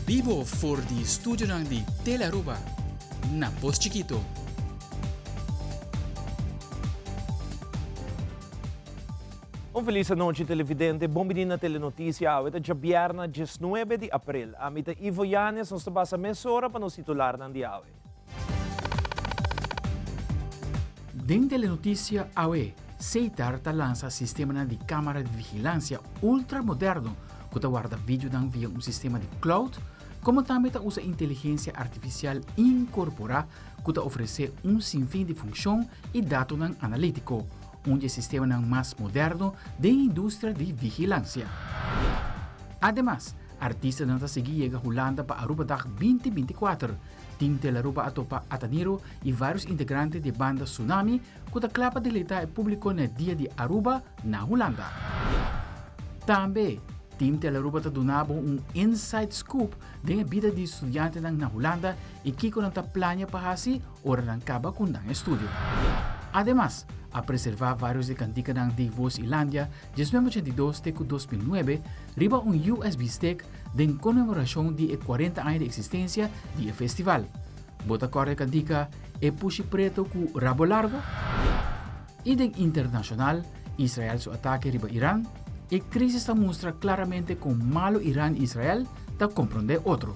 Vivo voor die studio ng di Telaruba na Post Chiquito. Feliz noite, televidente. Bom dia na Telenotícia. Ito é Bierna, 19 de abril. Amita Ivo Yanes, nos tabasa mesora para nos titular ng diawe. Den Telenotícia AWE, Seitar lança sistema de câmara de vigilância ultramoderno que guarda vídeo via um sistema de cloud, como também usa inteligência artificial incorporada que oferece sinfim de função e dados analítico. Sistema mais moderno da indústria de vigilância. Además, artista não seguir a Holanda para Aruba 2024. Team Telaruba atopa Ataniro e vários integrantes de banda Tsunami que a clapa de leitar público no dia de Aruba na Holanda. Também, Team Telaruba donava inside scoop da vida de estudantes na Holanda e que não plania para assim ora não acaba com o estúdio. Además, a preservar vários de cantica de Voz Ilândia, de 1982 até 2009, riba USB stick de comemoração de 40 anos de existência do festival. Bota corre cantica é puxi preto com rabo largo. E de internacional, Israel seu ataque riba Irã, e crise está mostra claramente com malo Irã e Israel está compreender outro.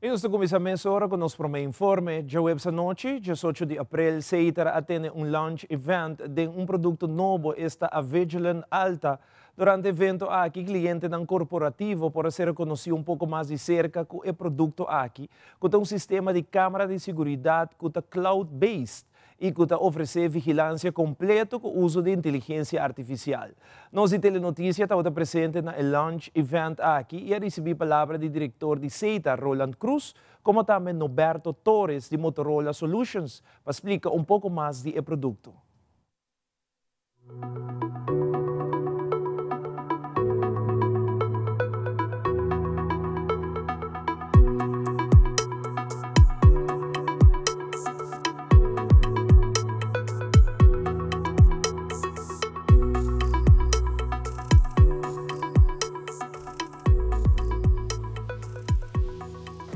E nós começamos agora com nosso primeiro informe. Já essa noite, 18 de abril, se irá atende launch event de produto novo, esta a Vigilant Alta. Durante o evento aqui, cliente corporativo para ser conhecido pouco mais de cerca com o produto aqui, com sistema de câmara de segurança que é cloud-based e que oferece vigilância completa com o uso de inteligência artificial. Nós de Telenotícia estamos presentes no launch event aqui e recebi a palavra do diretor de Seitar, Roland Cruz, como também Noberto Torres, de Motorola Solutions, para explicar pouco mais do produto.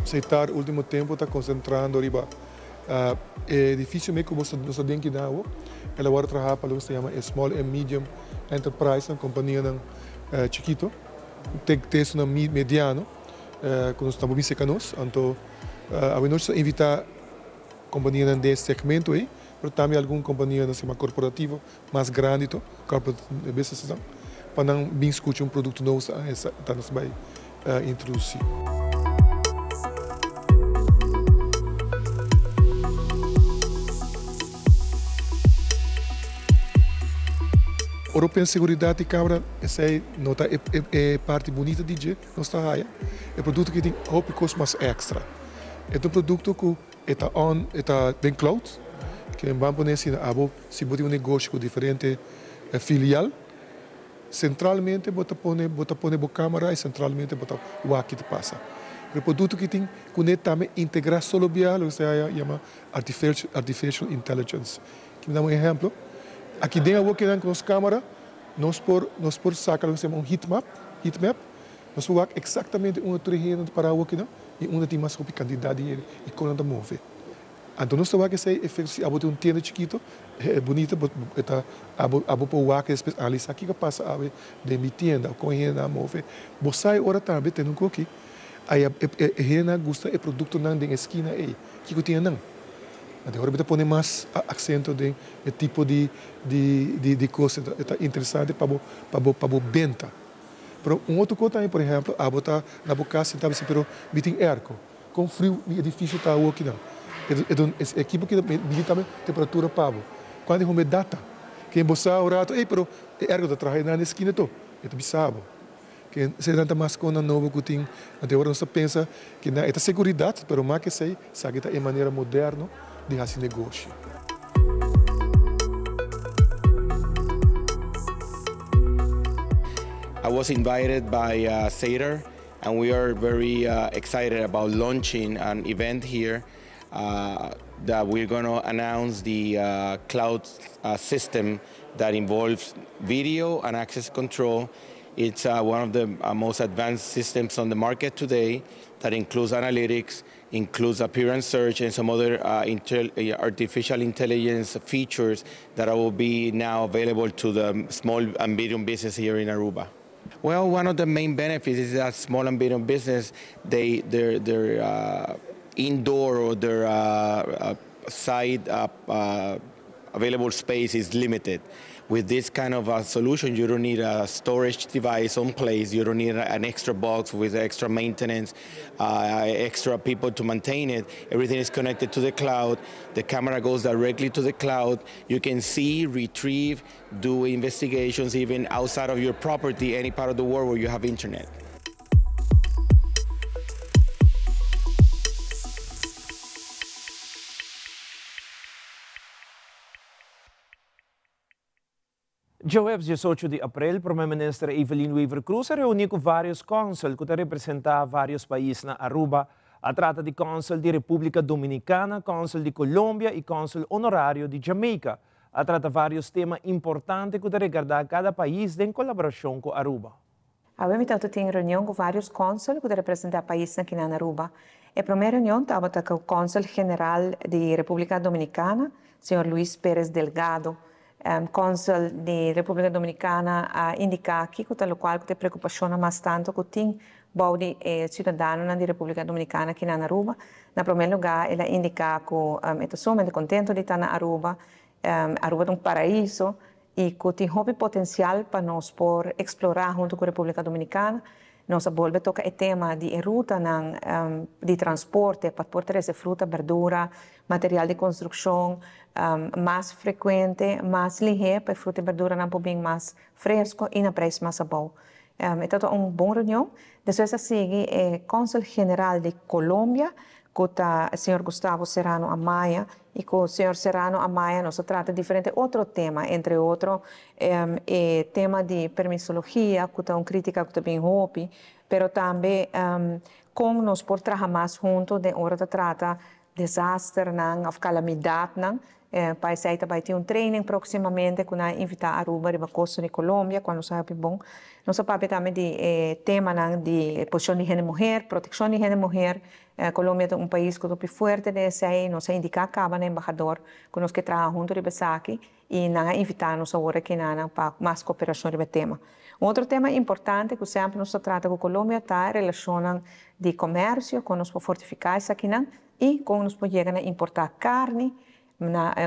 Seitar, último tempo, está concentrando riba. É difícil mesmo como nós temos que dar. Ela agora trabalha para o que se chama Small and Medium Enterprise, uma companhia chiquito, tem que ter uma mediano, que nós estamos bem secanos. Então, a nós invitar companhia desse segmento aí, mas também alguma companhia corporativa mais grande, corporate business, para não bem escutar produto novo que nós vai introduzir. Europeia Seguridade e Câmara, essa é parte bonita de nossa área. É um produto que tem custos mais extra. É um produto que está bem cloud, que vamos poder se botar um negócio com diferente filial, centralmente bota a câmara e centralmente bota o aqui que passa. É um produto que tem que também integrar solo bial, o que se chama artificial intelligence. Que me dá exemplo. Aqui dentro com as câmeras, nós por sacar um heatmap, nós vamos exatamente um terreno para o que e onde tem mais quantidade e quando move. Então nós vamos que efeito abo um tenda chiquito, é bonita, está abo para o que especialista aqui que passa ave de minha tenda, com a move. Você ora também tem coque. Aí a rena gosta é produto não de esquina aí, que tem não. Agora kita põe mais acento de tipo de coisa é interessante para a venda. Pero outro coisa por exemplo, a botar na boca sentava se pero meeting erco. Com frio é difícil tá o aqui não. É equipe que medir também temperatura pavo. Quando é data, que você orato, pero ergo da trabalhar na esquina to. É bisabo. Que se dá mais com novo que tem, até agora nós pensa que na esta segurança, pero mais que sei, sabe que é maneira moderna de fazer negócio. I was invited by Seitar, and we are very excited about launching an event here that we're going to announce the cloud system that involves video and access control. It's one of the most advanced systems on the market today that includes analytics, includes appearance search, and some other artificial intelligence features that will be now available to the small and medium business here in Aruba. Well, one of the main benefits is that small and medium business, their indoor or their side available space is limited. With this kind of a solution, you don't need a storage device on place. You don't need an extra box with extra maintenance, extra people to maintain it. Everything is connected to the cloud. The camera goes directly to the cloud. You can see, retrieve, do investigations even outside of your property, any part of the world where you have internet. Jueves 18 de abril, Primeira-Ministra Evelyn Weaver Cruz reuniu com vários cônsules que representam vários países na Aruba. A trata de cônsul de República Dominicana, cônsul de Colômbia e cônsul honorário de Jamaica. A trata vários temas importantes que regardar cada país em colaboração com a Aruba. A UEM tem reunião com vários cônsules que representam países aqui na Aruba. A primeira reunião estava com o cônsul general de República Dominicana, Sr. Luis Pérez Delgado. Cônsul de República Dominicana a indicar aqui, com o qual te preocupação mais tanto que tem bode cidadão da República Dominicana aqui na Aruba. Na primeiro lugar, ela indica que está sumamente contente de estar na Aruba. Aruba é um paraíso e que tem muito potencial para nós por explorar junto com a República Dominicana. Nós volvemos a tocar o tema de ruta de transporte para poder trazer fruta, verdura, material de construção mais frequente, mais ligeiro, para fruta e verdura não bem mais fresco e na preço mais bom. Então, uma boa reunião. Depois, a seguir, o Cônsul General de Colômbia, com o Sr. Gustavo Serrano Amaya, e com o Sr. Serrano Amaya, nós tratamos diferente outro tema, entre outros, o tema de permissologia, que é uma crítica que também houve, mas também com nós por trabalhar mais juntos, de hora de tratar desastre, ou calamidade, para isso vai ter um training proximamente que nós invitar a Aruba para a costa de Colômbia, quando sabe bom. Nós falamos também de tema de posição de gênero mulher, proteção de gênero mulher. Colômbia é um país que é forte desse aí, nós indicamos cada embaixador que nós que trabalhamos junto de Besaki e nós invitamos agora que nós para mais cooperação de tema. Outro tema importante que sempre nós trata com a Colômbia está a relação de comércio, com nós para fortificar isso aqui e com nós para chegar a importar carne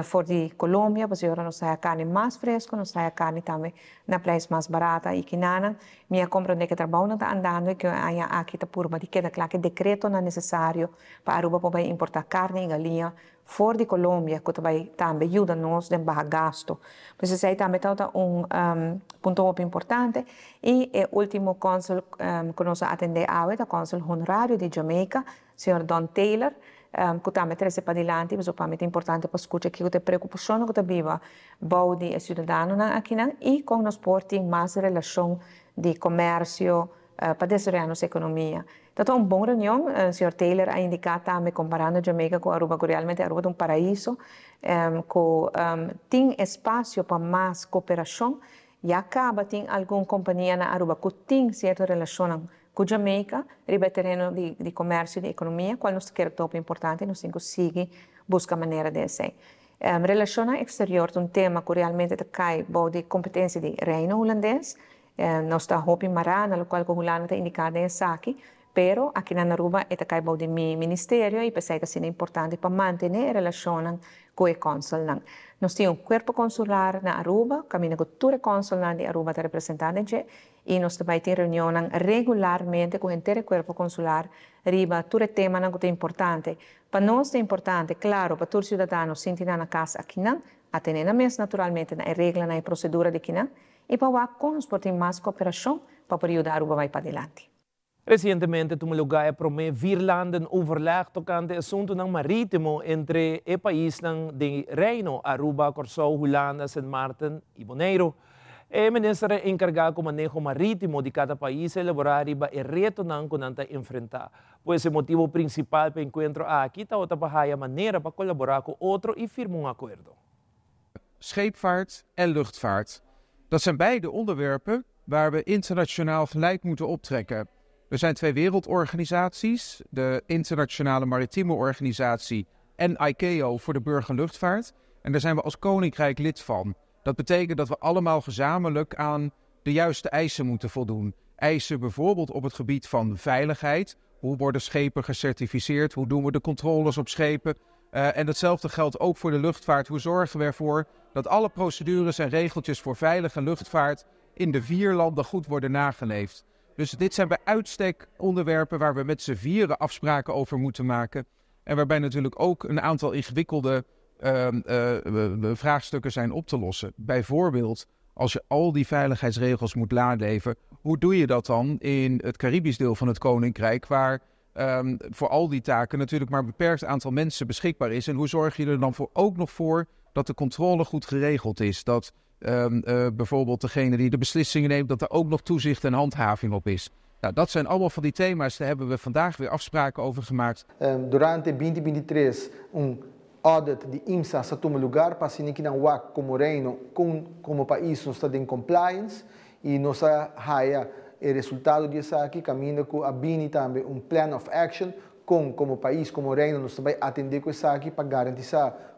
for de Colômbia, porque agora nós temos carne mais fresca, nós temos carne também na preço mais barata e que nada, minha compra de que trabalho não está andando e que aqui está por uma de que claro que decreto não é necessário para a Aruba poder importar carne e galinha for de Colômbia, que também ajuda nós a baixar gasto. Por isso aí também está ponto muito importante e o último cônsul que nós atendemos é o cônsul honorário de Jamaica, Sr. Don Taylor. Que também traz para adiante, mas é importante para escutar que a preocupação que viva o de cidadão aqui e com nós portem mais relação de comércio para desenvolver nossa economia. Então, uma boa reunião, o Sr. Taylor a indicar também comparando a Jamaica com a Aruba, que realmente a Aruba é um paraíso, que tem espaço para mais cooperação e acaba tem alguma companhia na Aruba que tem certa relação com Jamaica, riba terreno de comércio e de economia, qual nós queremos top importante, nós temos que seguir, buscar maneira de ser. Relação exterior é um tema que realmente cai de competência de reino holandês, nós estamos hoping mará, na qual o Holanda está indicado em aqui, pero aqui na Aruba é cai de ministério e pensei que é importante para manter a relação com o cônsul. Nós temos um corpo consular na Aruba, caminho com todo o cônsul de Aruba está representado e nós também temos reunião regularmente com o inteiro corpo consular, riba todo tema que é importante. Para nós é importante, claro, para todos os cidadãos sentir na casa aqui, atendendo mesmo naturalmente na regra, na procedura de aqui, e para com nós ter mais cooperação para poder ajudar a Aruba vai para adelante. Recentemente, tu lugar promete Virland een overleg tocante assunto ng marítimo entre o país de Reino, Aruba, Curaçao, Holanda, Sint Maarten e Bonaire. O ministro encargado com manejo marítimo de cada país elaborar riba e reto não conanta enfrentar. Pois o motivo principal para o encontro aqui está outra maneira para colaborar com outro e firmar acordo. Scheepvaart en luchtvaart. Dat zijn beide onderwerpen waar we internationaal gelijk moeten optrekken. Er zijn 2 wereldorganisaties, de Internationale Maritieme Organisatie en ICAO voor de burgerluchtvaart. En daar zijn we als Koninkrijk lid van. Dat betekent dat we allemaal gezamenlijk aan de juiste eisen moeten voldoen. Eisen bijvoorbeeld op het gebied van veiligheid. Hoe worden schepen gecertificeerd? Hoe doen we de controles op schepen? En datzelfde geldt ook voor de luchtvaart. Hoe zorgen we ervoor dat alle procedures en regeltjes voor veilige luchtvaart in de 4 landen goed worden nageleefd? Dus dit zijn bij uitstek onderwerpen waar we met z'n vieren afspraken over moeten maken. En waarbij natuurlijk ook een aantal ingewikkelde vraagstukken zijn op te lossen. Bijvoorbeeld, als je al die veiligheidsregels moet naleven, hoe doe je dat dan in het Caribisch deel van het Koninkrijk, waar voor al die taken natuurlijk maar een beperkt aantal mensen beschikbaar is? En hoe zorg je er dan ook nog voor dat de controle goed geregeld is? Dat bijvoorbeeld degene die de beslissingen neemt, dat er ook nog toezicht en handhaving op is. Nou, dat zijn allemaal van die thema's, daar hebben we vandaag weer afspraken over gemaakt. Durante 2023, audit de IMSA sa toma lugar para assim que não há como reino como país não está em compliance e nossa raia o resultado disso aqui caminha com a BINI também plan of action como país como reino nós vai atender com isso aqui para garantir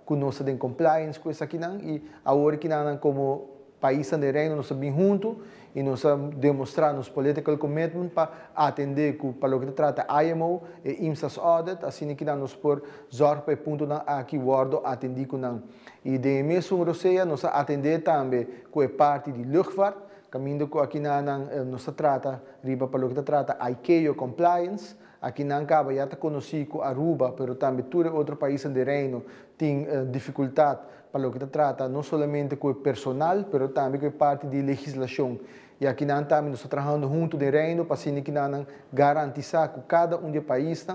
que nós está em compliance com isso aqui não e agora que não como país de reino nós bem junto e nós demonstrar nos political commitment para atender para o que trata IMO e IMSA's audit, assim que nós por zorg para ponto na aqui guardo atender com não e de mesmo Roseia nós atender também com a parte de luchtvaart, caminho com aqui nós trata riba para o que trata ICAO compliance. Aqui não acaba já conheci com Aruba, mas também todo outro país de reino tem dificuldade para o que trata não somente com o personal, mas também com a parte de legislação. E aqui não também nós estamos trabalhando junto de reino para assim que não garantizar que cada dos países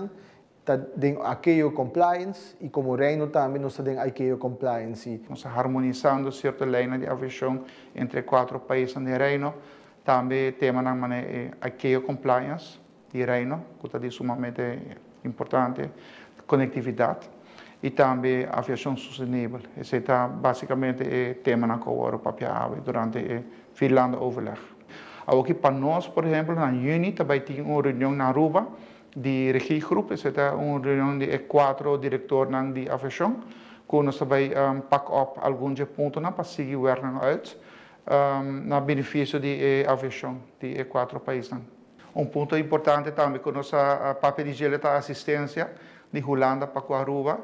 tem ICAO compliance e como reino também nós temos ICAO compliance. Nós harmonizando certas linhas de aviação entre 4 países de reino, também temos ICAO compliance de reino, que é sumamente importante, conectividade e também aviação sustentável. Esse é basicamente o tema que eu vou papar durante o Finlândia overleg. Aqui para nós, por exemplo, na Juni também tem uma reunião na Aruba de regiegroep. Essa é uma reunião de 4 diretores de aviação, que nós também pakken op alguns pontos para seguir o werking uit, na benefício de aviação de 4 países. Ponto importante também que nossa papel de gelo da assistência de Holanda para a Aruba.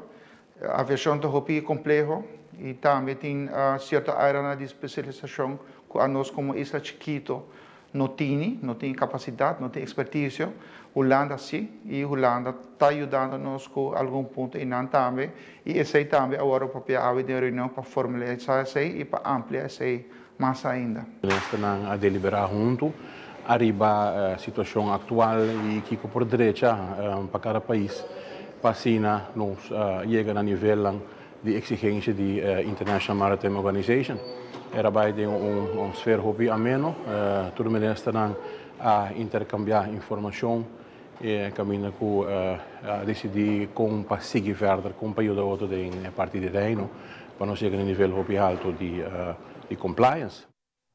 A aviação é um complexo e também tem certa área de especialização que a nós como Isla Chiquito não tem capacidade, não tem expertise. Holanda sim, e Holanda está ajudando nós com algum ponto e não também. E esse também agora o papel de reunião para formalizar isso e para ampliar isso mais ainda. Nós estamos a deliberar junto. Arriba a situação atual e que por direita para cada país para assim nós chega a nível de exigência de International Maritime Organization era vai de esfera hobby ameno todo mundo está a intercambiar informação e caminha com decidir como para seguir further como para ajudar outro de parte de reino para nós chegar a nível hobby alto de compliance.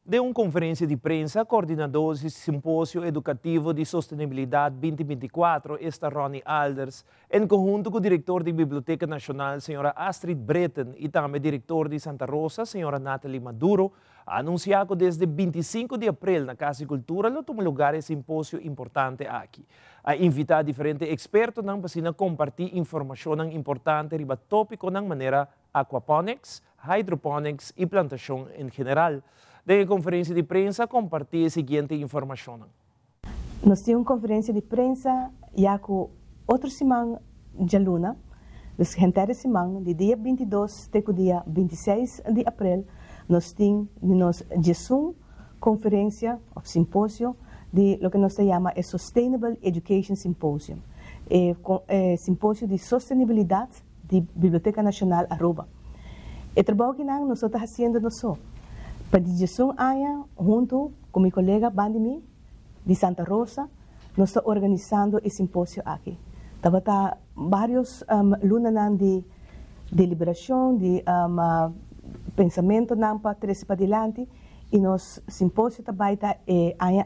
De uma conferência de prensa, coordenador do Simpósio Educativo de Sustentabilidade 2024, está Ronnie Alders, em conjunto com o diretor da Biblioteca Nacional, senhora Astrid Bretten, e também diretor de Santa Rosa, senhora Nathalie Maduro, anunciou que desde 25 de abril na Casa de Cultura, lo toma lugar esse simpósio importante aqui. A invitar diferentes expertos para compartilhar informação importante sobre o tópico de maneira aquaponics, hydroponics e plantação em geral. De conferência de prensa, compartilhe a seguinte informação. Nós temos uma conferência de prensa já com outra semana de luna, nós gente semana, de dia 22 até o dia 26 de abril, nós temos uma conferência ou simpósio de lo que nós chamamos de Sustainable Education Symposium, simpósio de sustentabilidade da Biblioteca Nacional Aruba. O trabalho que nós estamos fazendo Para digestão aya, junto com meu colega Bandimi, de Santa Rosa, nós estamos organizando esse simpósio aqui. Estava vários lunas de deliberação, de pensamento para trazer para adiante, e nos simpósio também está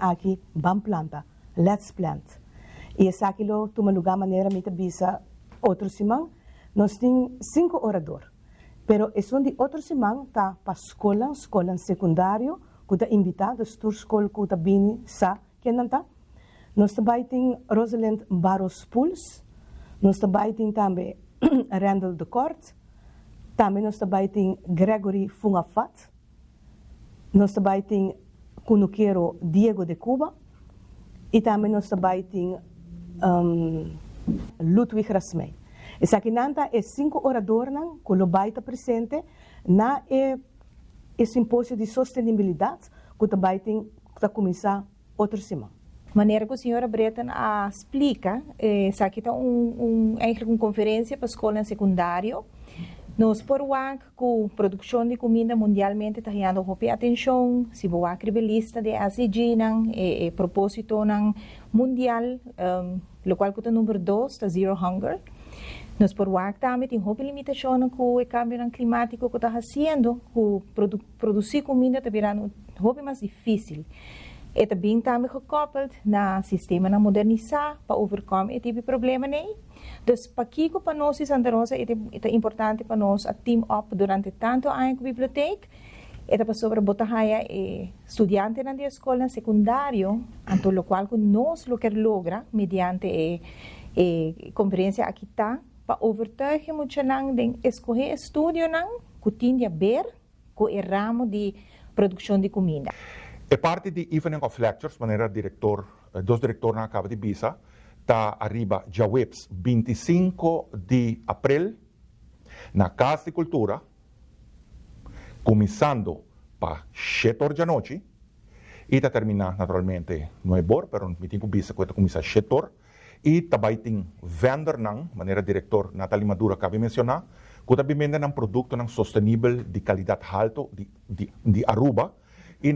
aqui, vamos planta, let's plant. E esse aqui toma lugar maneira de bisa outro semana, nós temos 5 oradores. Pero esse de outro semana está para escola secundária, que está invitado, a escola que está bem sa, que não está. Nós também temos Rosalind Barros Puls, nós também temos também Randall de Kort, também nós também temos Gregory Fungafat, nós também temos Cunuquero Diego de Cuba, e também nós também temos Ludwig Rasmey. Essa aqui é 5 oradores que estão presentes na simpósio de sustentabilidade que também tem que começar outra semana. Maneira que a senhora Breton explica, essa aqui está uma conferência para a escola secundária. Nós por que a produção de comida mundialmente está ganhando atenção, se você escrever lista de SDG, propósito mundial, o qual é o número 2, está Zero Hunger. Nós por que também tem limitação com o cambio climático que está fazendo, que produzir comida está virando mais difícil. E também está gekoppeld na sistema na modernizar para overcome esse tipo de problema. Então, para que para nós em Santa Rosa é importante para nós a team up durante tanto anos na biblioteca. É para sobre botar estudantes na escola secundária, anto lo qual nós lo quer logra mediante conferência aqui está para overtuigen muito lang de escolher estudo nang que tinha a ver com o ramo de produção de comida. É parte de Evening of Lectures, maneira dos diretores na Cabo de Bisa, está arriba já webs 25 de abril na Casa de Cultura, começando para 7 horas da noite e está terminando naturalmente 9 horas, pero me tenho Bisa que começa às 7 horas. E também tem vendor, maneira diretor Nathalie Madura acabei de mencionar, que também vende um produto sustentável de qualidade alta de Aruba e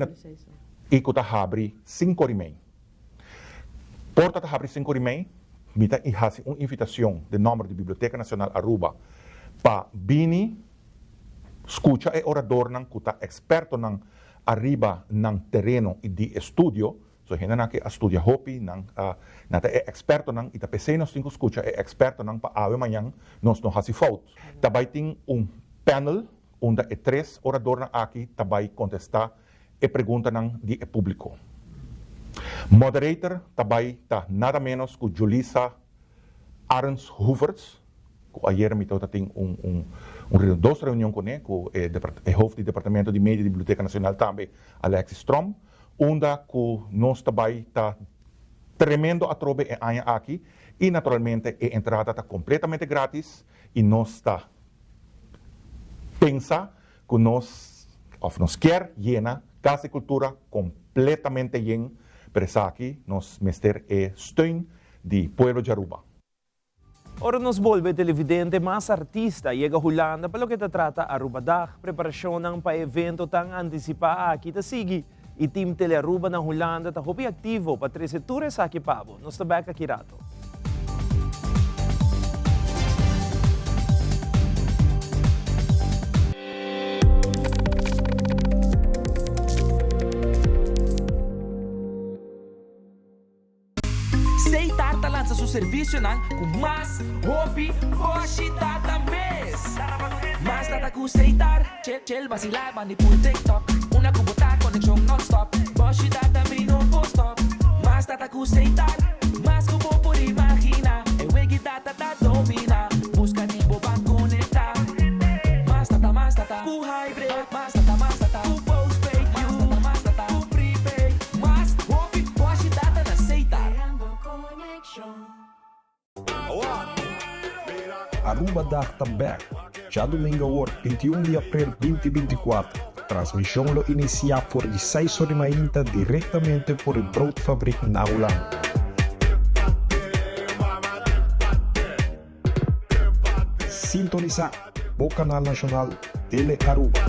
que está abre 5 horas e meia. Porta está abre 5 horas e meia, me tem uma invitação de número de Biblioteca Nacional Aruba para vir escutar e orador que está experto arriba no terreno de estudo. So, hindi que estudia hopi, experto nang itapesay nos tingo escucha, experto nang paawe manyang nos no hasi fault. Tabay ting panel, onde 3 orador na aqui, tabay contestar e pergunta nang di público. Moderator, tabay ta nada menos que Julissa Arns Hooverts, que ayer me tocou ting dos reuniões com ele, com o hoofd do Departamento de Mídia da Biblioteca Nacional também, Alexis Strom, onde nós também está tremendo a trobe aqui e naturalmente a entrada está completamente grátis e nós está pensa que nós quer llena Casa de Cultura completamente llena, pero aqui nós mester steun de pueblo de Aruba. Ora nos volve televidente mas artista chega Holanda para lo que trata Aruba Dag, preparação ng pa-evento tang anticipa aqui ta sige. E Team Telearuba ng Holanda está hobi aktivo para 13 tours aqui Pabo. Nos tabaka kirato. Seitar lança seu serviço com mais hobby, hoje data mês. Mas data com Seitar, chel vacilar, manipul TikTok. Una kubota connection non-stop, Boshi data me no post-stop. Mas data com Seitar, mas kubo por imagina. E wegi data da domina, busca nibo para conectar. Mas data, ku hybrid, mas data, ku postpaid, mas data, ku prepaid. Mas hobby, Boshi data na Seitar. Aruba Dag também, já domingo, 21 de abril 2024. Transmissão lo inicia por 16h30 diretamente por el Broodfabrik na Holanda. Sintoniza o canal nacional Tele Aruba.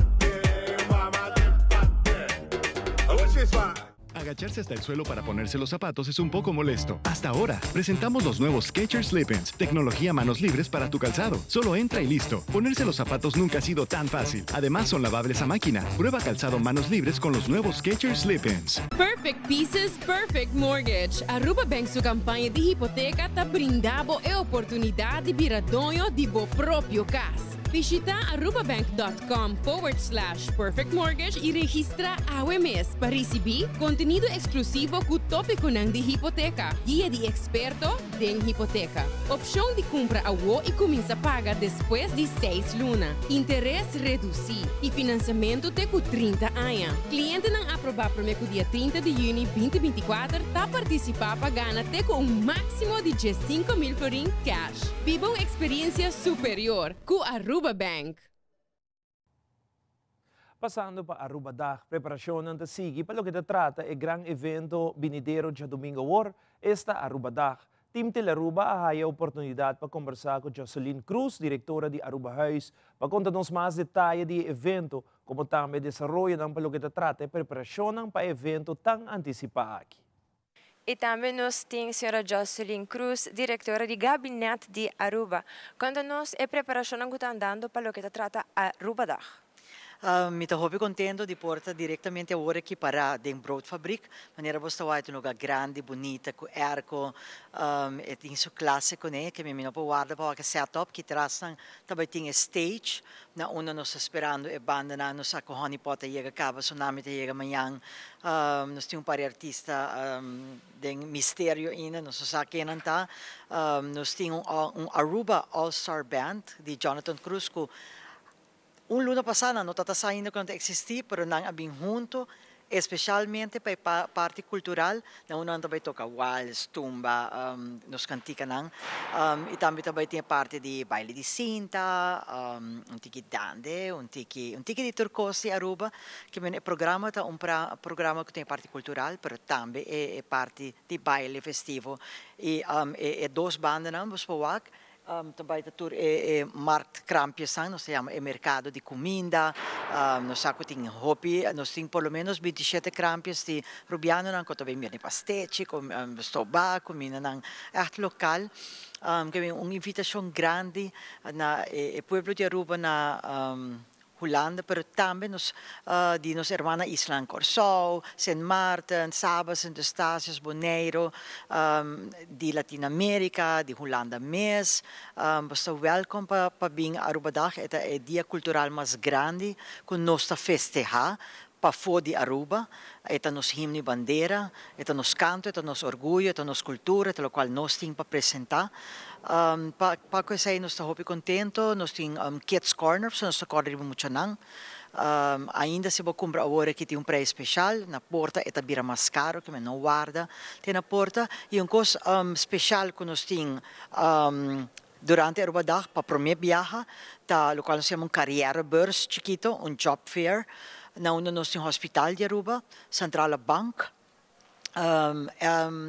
Agacharse hasta el suelo para ponerse los zapatos es un poco molesto. Hasta ahora, presentamos los nuevos Skechers Slip-ins, tecnología manos libres para tu calzado. Solo entra y listo. Ponerse los zapatos nunca ha sido tan fácil. Además, son lavables a máquina. Prueba calzado manos libres con los nuevos Skechers Slip-ins. Perfect Pieces, Perfect Mortgage. Aruba Bank su campanha de hipoteca tá brindando a oportunidade de virar dono de vo próprio casa. Visita arubabank.com/perfect mortgage e registra AWMS para receber conteúdo exclusivo com o tópico de hipoteca, guia de experto de hipoteca, opção de compra a WO e começa a pagar depois de 6 lunas, interesse reduzido e financiamento até com 30 anos. Cliente não aprovar para o dia 30 de junho 2024 tá participar para ganhar até com máximo de 5.000 florin cash. Viva uma experiência superior com Aruba Bank. Passando para Aruba Dag, preparação ng tasigi para o que trata é grande evento binideiro de domingo war, esta Aruba Dag. Team de Aruba a oportunidade para conversar com Jocelyn Cruz, diretora de Aruba Huis, para contar-nos mais detalhes do evento, como também desenvolvimento para o que trata é preparação para o evento tão antecipado aqui. E também nós temos a senhora Jocelyn Cruz, diretora de gabinete de Aruba. Conta-nos a preparação que está andando para o que trata Aruba Dag. Me estou muito contente de portar diretamente agora aqui para a Broodfabriek. Maneira você vai ter um lugar grande, bonita, com arco, tem isso clássico, né? Que me não pode para o setup que traz também tem stage, na onde nós esperando a banda na nossa corrone pode chegar acaba, tsunami chega amanhã. Nós temos par de artistas de mistério ainda, nós sabemos não tá. Nós temos Aruba All Star Band de Jonathan Cruz que luna passada não está saindo quando existia, mas não abim junto, especialmente para a parte cultural, não também toca waltz, tumba, nos cantica não, e também tem a parte de baile de cinta, tiki dande, tiki de turcos de Aruba, que é programa tá programa que tem parte cultural, mas também é parte de baile festivo e duas bandas não, vamos falar. Também é markt krampjes, nós chamamos mercado de comida, nós temos hobby, nós temos pelo menos 27 krampjes de Rubiano, que também tem pastete, soba, comida echt local. Que é uma invitação grande na povo de Aruba na Holanda, pero também nos hermana Isla Corsol, Saint Martin, Sabas, Saint Eustácio, Bonaire, de Latinoamérica, de Holanda mesmo. Você welcome para vir a Aruba Dag, é o dia cultural mais grande que nós festejar para fora de Aruba, é nos himno e bandeira, é nos canto, é nos orgulho, é nos cultura, é o qual nós temos para apresentar. Para que sei, nós estamos muito contentes, nós temos Kids Corner, nós estamos correndo muito não. Ainda se você comprar agora que tem preço especial, na porta é bira mais caro, que não guarda, tem na porta, e coisa especial que nós temos durante a Aruba Dag, para o primeiro viagem, o qual nós chamamos carreira burs chiquito, job fair, onde nós temos Hospital de Aruba, Centrale Bank,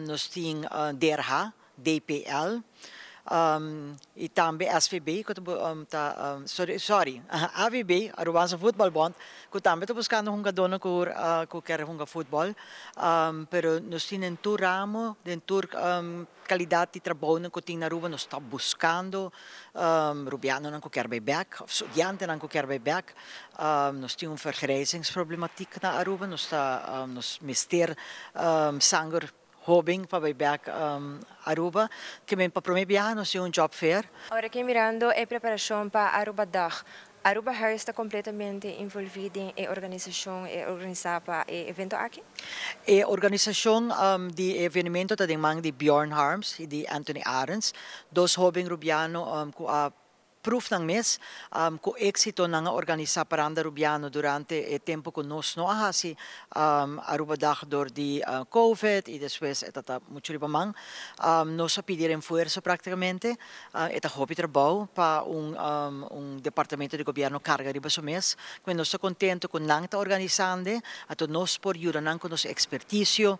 nós temos DRH, DPL, e também SVB, AVB, Arubanza Football Bond, que também está buscando um dono que quer um futebol, pero nós temos um ramo, um qualidade de trabalho que tem na Aruba, nós estamos buscando, Rubiano não quer back, estudante não quer back, nós temos vergrijzingsproblematiek na Aruba, nós mister sangue Hobing para back Aruba, que para o primeiro viagem nós temos job fair. Agora que mirando a preparação para Aruba Dag, Aruba Huis está completamente envolvida em organização e organizar para o evento aqui? A organização de evento está em de Bjorn Harms e de Anthony Arends, dois Hobing Rubiano proof ng mes ko éxito ng organizar paranda Rubiano durante o tempo que nós não hasi Aruba Dag door de COVID e depois etata muito ribamang nós pedirem força praticamente eta hobby trabalho para departamento de governo carga riba so mes quando nós contento com nang ta organizando ato nós por yura nang com nos expertício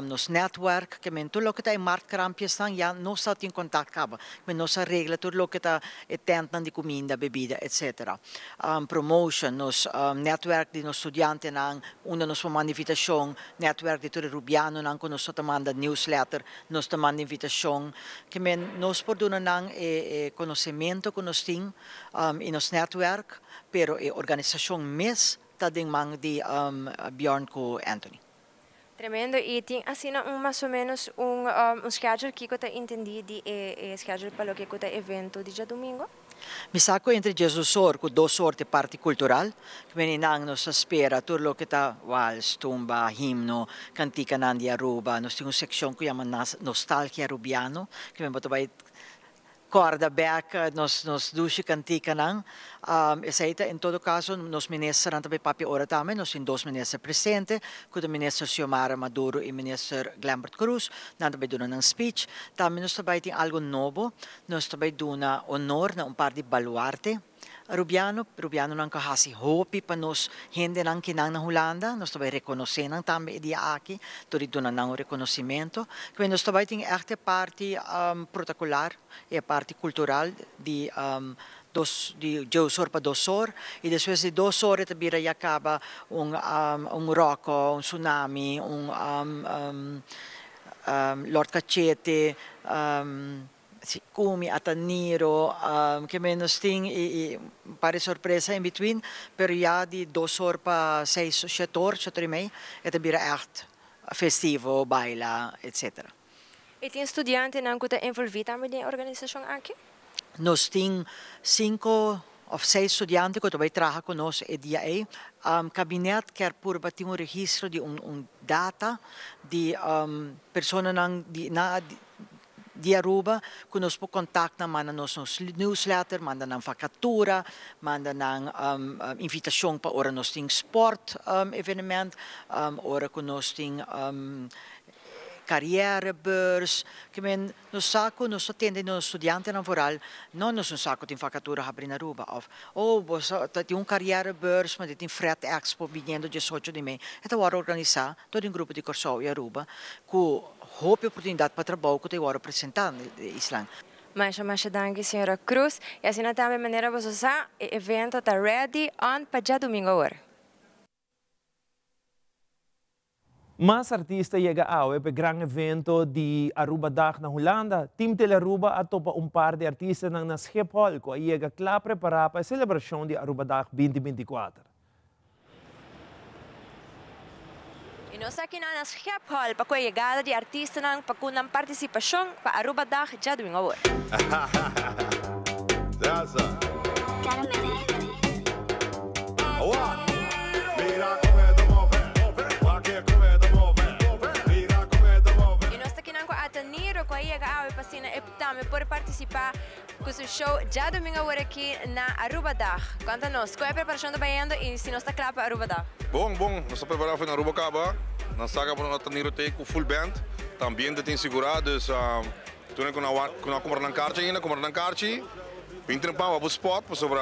nos network que men tulo que ta markt krampjes tang ya nós ta in contact kaba men nós regla tulo que ta tent ng di comida, bebida, etc. Promotion, nos network di nos estudyante ng una nos pamanda invitasyon, network di Turi Rubiano ng kung nos tamanda newsletter, nos tamanda invitasyon, kimen nos por doon ng conocimiento kung nos ting inos network, pero organisasyon mes tading mang di Bjorn ko Anthony. Tremendo. E tem assim mais ou menos schedule que eu entendi de schedule para o que é evento de dia domingo? Misako entre Jesus com 2 horas de parte cultural, que meninang nos espera turlo kita wals, tumba, himno, cantica nandi Aruba, nos tem section que chama nostalgia rubiano, que me botabay corda back, nos dushi cantica nang. Essa em todo caso, nos ministros também papi ora também, nos tem 2 ministros presentes, com o ministro Xiomara Maduro e o ministro Glambert Cruz, também duna ng speech. Também nos também tem algo novo, nos também duna honor na par de baluarte. Rubiano nang kahasi hopi pa nos hindi nang kinang na Holanda, nos também reconhecer nang também dia aqui, tudo duna nang reconhecimento. Kaya nos também tem esta parte protocolar e a parte cultural de de 2 horas para 2 horas, e depois de 2 horas também acaba roco, tsunami, Lord Cachete, Kumi, Ataniro, que menos tem para surpresa in between, pero já de 2 horas para 6, 7 horas, 7 e meia, é também echt festivo, baila, etc. E tem estudante que está envolvido na organização aqui? Nós temos 5 ou 6 estudantes que também trabalham conosco e dia aí. Cabinet quer por bater registro de data de pessoas de Aruba que nos pode contactar, manda nos newsletter, manda ng vacatura, manda ng invitasyon pa ora nos ting sport evenement, ora que nos ting carrierebeurs, que nos saco, nos atende nos estudiantes na voral, não nos saco tem vacatura abrir na Aruba, tem carrierebeurs, mas tem Fret Expo vindo 18 de maio. Então, vamos organizar todo grupo de Corsol e Aruba, com hope oportunidade para trabalho que eu vou apresentar na Islândia. Mas danke, senhora Cruz. E assim também maneira você sabe, o evento está ready on para dia domingo agora. Mas artista chega ao grande evento de Aruba Dag na Holanda. Team Tele Aruba atopa par de artistas na Schiphol que chega lá preparar para a celebração de Aruba Dag 2024. E nós aqui na Schiphol para a chegada de artistas para a participação para Aruba Dag já domingo agora. Por participar com o show já domingo agora aqui na Aruba Dag. Conta-nos, qual é a preparação do Baiano e se nós está claro para Aruba Dag? Bom, nós estamos preparados para Aruba Caba. Nós estamos para Ataniro com full band. Também tem segurado, dus toen ik na comprar kaartje ainda, comprar kaartje. Pinter pau para o spot, para sobre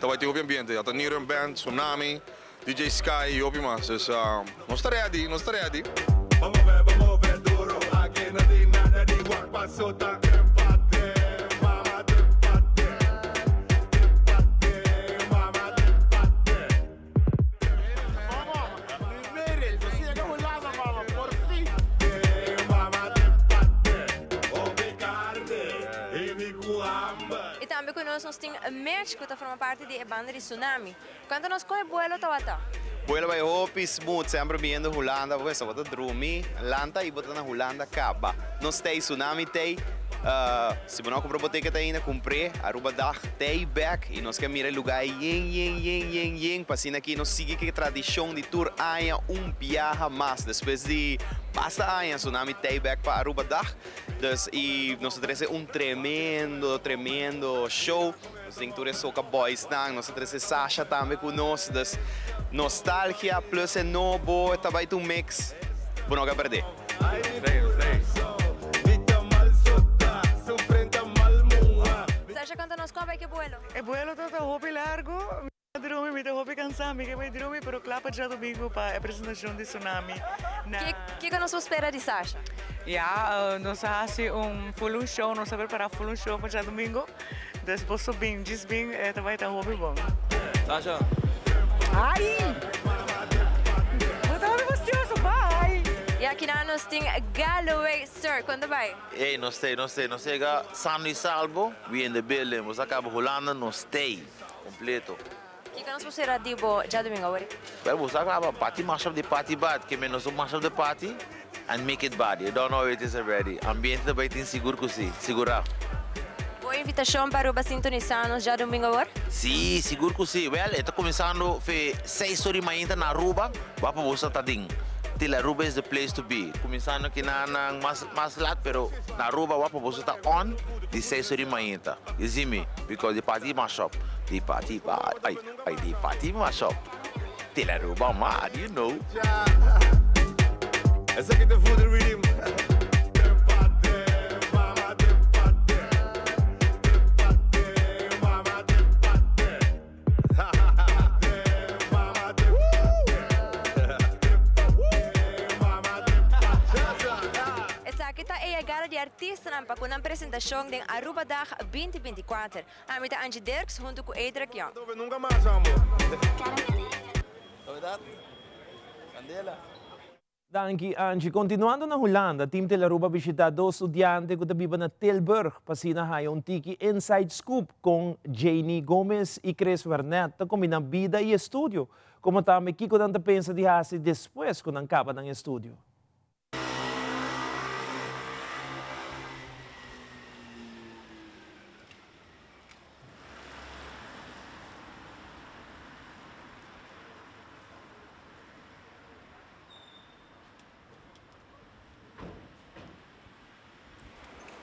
vai ter o ambiente. Ataniro band, Tsunami, DJ Sky e o mais. Dus nós está ready, nós está ready. Vamos ver duro, aqui nada de passou tá. Nós temos match que forma parte da banda de Tsunami. Conta-nos qual é o vuelo tawata? Vuelo vai hopi smooth, sempre vindo Holanda, porque só bota drumi, Lanta e bota na Holanda caba. Nós tem Tsunami tem, se não comprou boteca tem ainda comprei, Aruba Dag tem back e nós queremos mirar lugar yen, passando aqui nós seguimos que tradição de tour aia viaja mais, depois de basta aia Tsunami tem back para Aruba Dag. Dus, e nós temos tremendo show. Nós temos Soca Boys, nós temos Sasha também conosco. Dus, nostalgia plus novo, também um mix. Bom, não perder. Sasha, conta-nos qual é o vuelo? O vuelo está hopi largo. Me deu hopi cansado, me quedei dormir, pero claro, já domingo para a apresentação de Tsunami. O que nós esperamos de Sasha? Ja, nós fazemos full show, nós preparamos full show para domingo. Depois subimos, desbim, vai estar hobby bom. Sasha. Ai! Muito gostoso, vai! E aqui nós temos Galloway, sir, quando vai? Hey, nós chega sano e salvo, we in the building, nós acaba Holanda, nós stay, completo. O que nós podemos dizer já domingo agora? Well, nós acaba party mash up the party bad, que menos mash up the party and make it bad. You don't know it is already. Ambiente também tem seguro que sim, segurar. Boa invitação para Aruba sintonizar-nos já domingo agora? Sim, seguro que sim. Well, está começando a 6 horas da manhã na Aruba, vai para você tá ding. Till Aruba is the place to be. Começando aqui na mais lado, pero na Aruba vai para você tá on de 6 horas da manhã. You see me? Because the party mash up. The party bad. The party mash up. Till Aruba mad, you know. Essa aqui é the rhythm. De artista nampak com a apresentação de Aruba Dag 2024. A mita Angie Dirks junto com Edra Kion. Nunca mais, amor. Danke, Angie. Continuando na Holanda, Team de Aruba visita dois estudantes que vivem na Tilburg. Pasina hay um tiki Inside Scoop com Janie Gomez e Chris Vernet. Combina vida e estúdio. Como também Kiko Danta pensa de fazer depois quando acaba no estúdio.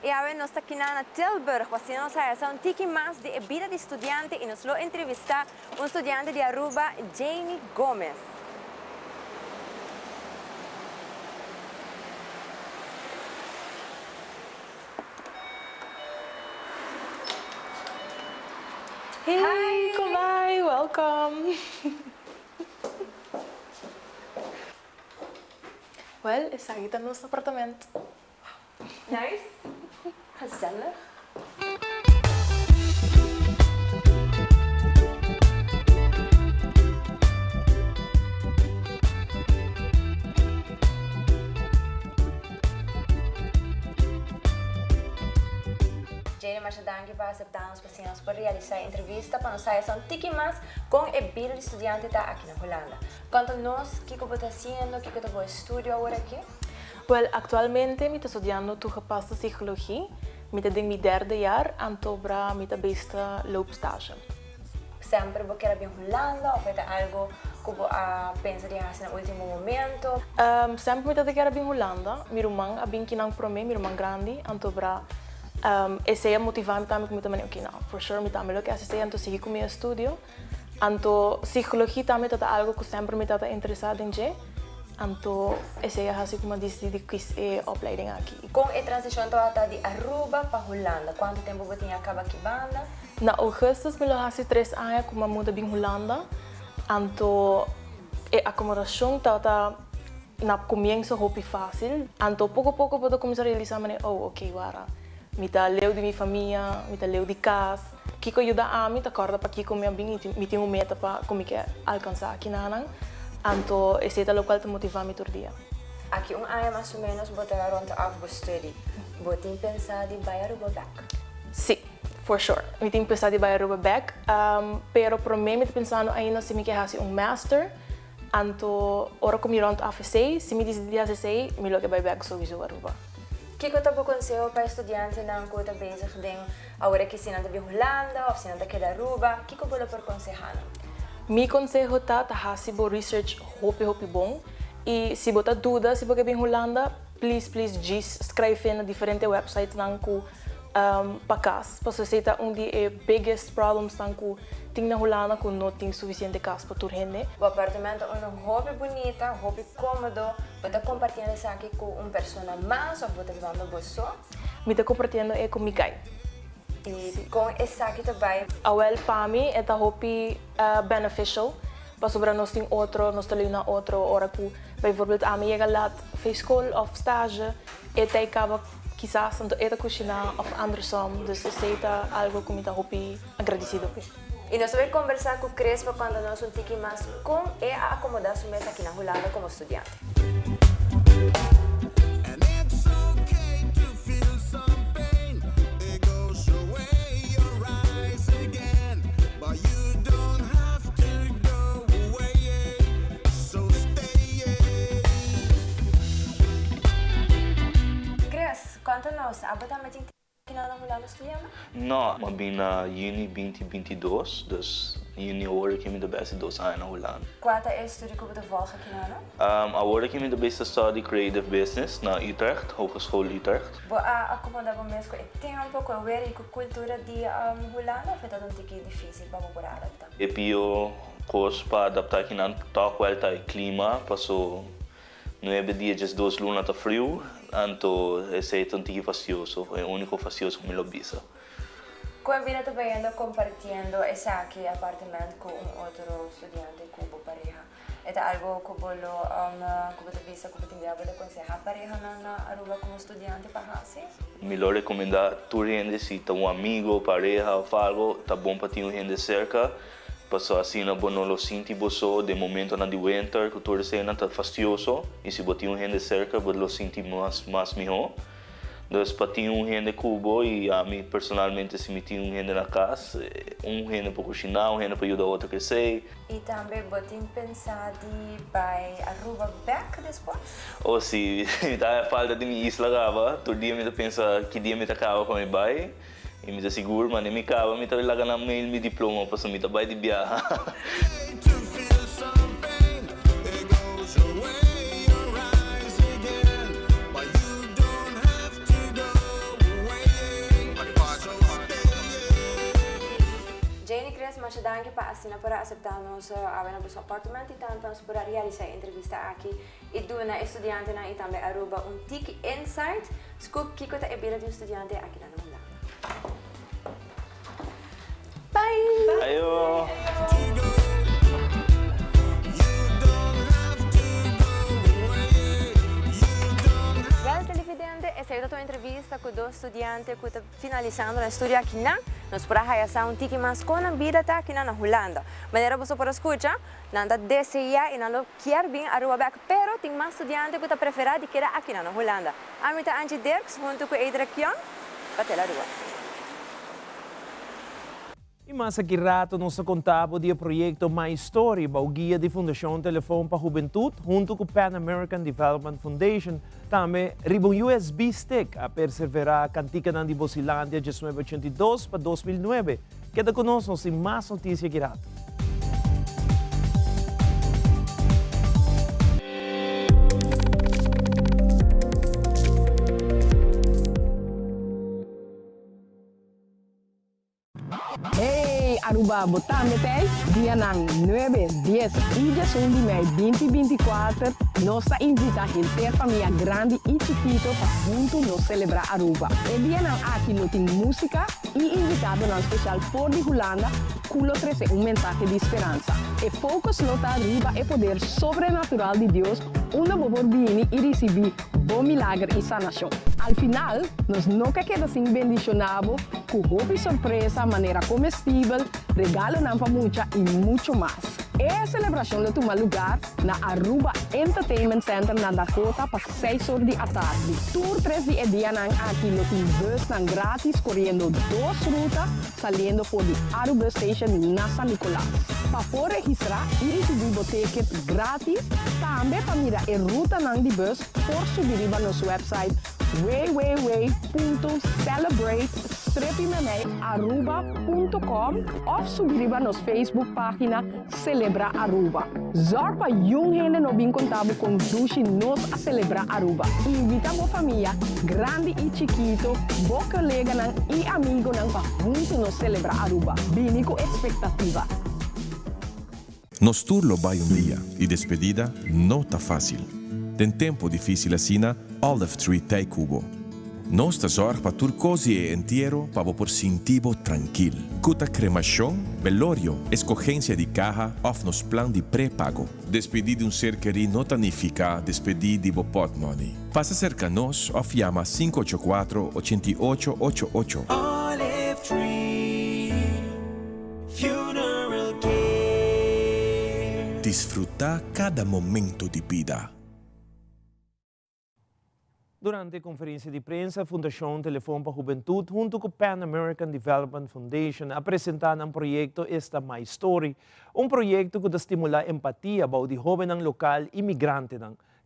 E agora nós estamos aqui na Tilburg, assim nós temos um tiki mais de vida de estudante e nós vamos entrevistar um estudante de Aruba, Janie Gomez. Hey, hi. Come by, welcome. Well, essa aqui está no nosso apartamento. Nice. Gezellig. Janie, mas danke por aceitarmos para realizar a entrevista para nós fazer um tiki mais com a vida de estudante aqui na Holanda. Conta-nos o que você está fazendo, o que você está estudando agora aqui? Well, actualmente eu estou estudando toegepaste psychologie. Eu estou in mijn derde jaar en tobra eu estou besta loopstage. Sempre você quer vir à Holanda ou é algo que você pensa de fazer no último momento? Sempre eu quero vir à Holanda. Meu irmão é bem kinang para mim, meu irmão grande, en tobra esse é motivar-me também como também ok não, for sure me também lo que assistir então seguir com meu estudo. Então psicologia também é algo que sempre me está interessado em je. Então, esse é assim como decidi que é a opleiding aqui. Com a transição de Aruba para Holanda, quanto tempo você tinha acabado aqui banda? Na agosto, eu há 3 anos como muda em Holanda. Então, a acomodação está na começo muito fácil. Então, pouco a pouco eu comecei a realizar, oh, ok, agora, me tá leu de minha família, me tá leu de casa. Que ajuda a mim, tá corda para que como eu me tenho meta para como que alcançar aqui na Anang. Então, esse é o qual te motiva me todo dia. Aqui ano mais ou menos, você está rond agosto. Você tem pensado em ir a Aruba back? Sim, for sure. Eu tenho pensado em ir a Aruba back, pero para mim eu estou pensando ainda se me quer fazer master. Então, ora como eu rond AFC, se me decidir fazer, me logo vai back sowieso Aruba. O que você tem conselho para estudantes que estão bezig com agora que se não está em Holanda ou se não está aqui na Aruba? O que você pode aconselhar? Meu conselho é fazer research muito bom e se você tem dúvida se você vem em Holanda, please escreve na diferentes websites para casa. Porque se é um dos biggest problems que tem na Holanda que não tem suficiente casa para toda gente. O apartamento é muito bonito, muito cômodo. Você está compartilhando isso aqui com uma pessoa mais ou você está vivendo você? Eu estou compartilhando com meu pai. E com esse aqui também? Well, para mim, é muito beneficial. pas sobra nos ting otro, nos tali na otro, ora ku bijvoorbeeld aan me llega laat van school of stage, hij acaba quizás tanto esta cocina of andersom, dus is algo que me está hopi agradecido. E nós vamos conversar com o Crespo quando nós um tiki mais com e a acomodar sua mesa aqui na Holanda como estudante. Conta-nos, a bota mais que na Holanda estudando? Não, mas bem na Juni 2022, dus juni hoor ik de beste 2 anos na Holanda. Qual é o estudo que você volta aqui na? Agora ik de beste study Creative Business na Utrecht, Hogeschool Utrecht. Você acomodar mesmo com o tempo, com o werk e com a cultura de Holanda, ou é tudo um pouco difícil para você adaptar? Eu coisa para adaptar aqui na qualta o clima, passou 9 dias, 2 lunas tá frio. Anto esse é um tique facioso, é o único facioso que me lo visa. Como vida está vendo compartilhando esse aqui apartamento com outro estudante cubo pareja? É algo que você visa, que você tem de aconselhar pareja na Aruba como estudante para fazer? Melhor recomendar tu gente se tá amigo, pareja ou algo, tá bom para ter gente cerca. Passou assim, não lo sinti boso de momento na de winter, que toda cena tá fastioso, e se botar gente cerca, vou lo sentir mais melhor. Então, para ter gente cubo e a mim personalmente se me tem gente na casa, gente para cozinhar, gente para ajudar outro a crescer. E também botem pensar de vai Aruba back depois? Ou se dá falta de minha isla gava, todo dia me pensa que dia me acaba com meu pai. E me seguro, mas nem me acaba, me trabalha na mail, me diploma, para me trabalhar de viagem. Jane Cres, mas danke para assinar para aceitar-nos a nosso apartamento e tanto para realizar a entrevista aqui e do na estudante na e também Aruba tiki insight, scoop que está a vida de estudante aqui na Holanda. Bye! Ayo! Well, televidente, essa é a entrevista com dois estudantes que estão finalizando o estudo aqui na nós para realizar tiki mais com a vida aqui na Holanda. Maneira você pode escutar, nada deseja e não quer vir a Aruba back, pero tem mais estudantes que preferem quedar aqui na Holanda. A mim tá Angie Dirks junto com Adra Kion, para a Aruba. E mais aqui rato nós contamos do projeto My Story, o guia de Fundação Telefone para a Juventude, junto com o Pan American Development Foundation. Também um USB stick a perseverar a cantica na Bocilândia de 1982 para 2009. Queda conosco sem mais notícias aqui rato. Hey, Aruba, botame tey, dia nang 9, 10 e 11 de maio 2024, nossa invita a gente família grande e chiquito para junto nos celebrar Aruba. E dia nang aqui no tem música e invitado não especial por de Holanda, culo trece mensagem de esperança. E focus nota arriba e poder sobrenatural de Deus, uma boa bini e receber bom milagre e sanação. Al final, nós nunca queda sem bendicionado, com roupa e surpresa, maneira comestível, regalo na pamucha e muito mais. E a celebração toma lugar na Aruba Entertainment Center na Dakota para 6 horas da tarde. Tour 3 de dia aqui no bus grátis, correndo 2 rutas, saindo por de Aruba Station na San Nicolás. Para poder registrar e receber o ticket grátis, também para mirar a ruta de bus, por subir no nosso website www.celebrate-aruba.com ou subir na nossa Facebook página Celebra Aruba. Zorg para jong gente no bem contábil com dushi nos a celebrar Aruba. Invita a família, grande e chiquito, bo colega e amigo para juntos nos celebrar Aruba. Bini com expectativa. Nos turlo vai dia e despedida não tá fácil. Tem tempo difícil assim, Olive Tree Tay Cubo. Nós te zorg para turcosi e entierro para por sintivo tranquilo. Cuta cremação, velorio, escogencia de caja, of nos plan de pré-pago. Despedir de um ser querido não significa despedir de pot money. Passa cerca nós, of llama 584-8888. Olive Tree Funeral Care. Desfrutar cada momento de vida. Durante a conferência de prensa, a Fundação Telefone para a Juventude, junto com o Pan American Development Foundation, apresentaram um projeto Esta My Story, um projeto que estimula empatia para os jovens local e migrantes.